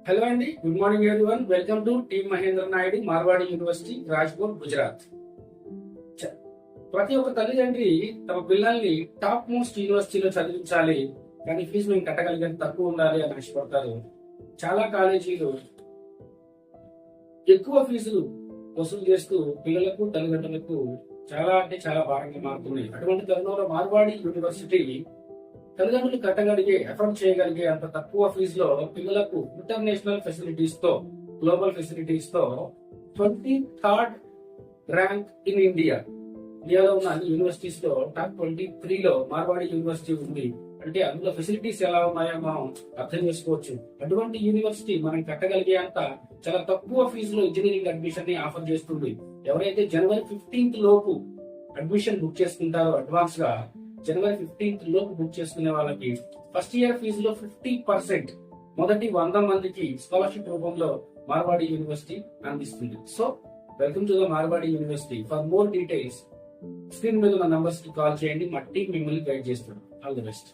Hello అండి, good morning everyone. Welcome to team Mahendra Naidu, Marwadi university, Rajkot, Gujarat. ప్రతి ఒక్క తల్లిదండ్రి తమ పిల్లల్ని టాప్ మోస్ట్ యూనివర్సిటీలో చదివించాలి, కానీ ఫీజు మేము కట్టగలిగేంత తక్కువ ఉండాలి అని ఆశపడతారు. చాలా కాలేజీలు ఎక్కువ ఫీజులు వసూలు చేస్తూ పిల్లలకు తల్లిదండ్రులకు చాలా భారంగా మారుతున్నాయి. అటువంటి తరుణంలో మార్వాడి యూనివర్సిటీ తల్లిదండ్రులు కట్టగలిగే, ఎఫర్ట్ చేయగలిగే అంత తక్కువ ఫీజులో పిల్లలకు ఇంటర్నేషనల్ ఫెసిలిటీస్ తో, గ్లోబల్ ఫెసిలిటీస్ తో 23rd ర్యాంక్ ఇన్ ఇండియాలో ఉన్న అన్ని యూనివర్సిటీస్ లో టాప్ 23లో మార్వాడి యూనివర్సిటీ ఉంది. అంటే అందులో ఫెసిలిటీస్ ఎలా ఉన్నాయో మనం అర్థం చేసుకోవచ్చు. అటువంటి యూనివర్సిటీ మనం కట్టగలిగే అంత చాలా తక్కువ ఫీజులో ఇంజనీరింగ్ అడ్మిషన్ ని ఆఫర్ చేస్తుంది. ఎవరైతే జనవరి 15th లోపు అడ్మిషన్ బుక్ చేసుకుంటారో, అడ్వాన్స్ గా జనవరి 15th లోపు బుక్ చేసుకునే వాళ్ళకి ఫస్ట్ ఇయర్ ఫీజులో 50% మొదటి 100 మందికి స్కాలర్షిప్ రూపంలో మార్వాడి యూనివర్సిటీ అందిస్తుంది. So welcome to the Marwadi university. For more details screen మీద ఉన్న నంబర్స్ కి కాల్ చేయండి. మా టీం మిమ్మల్ని గైడ్ చేస్తుంది. All the best.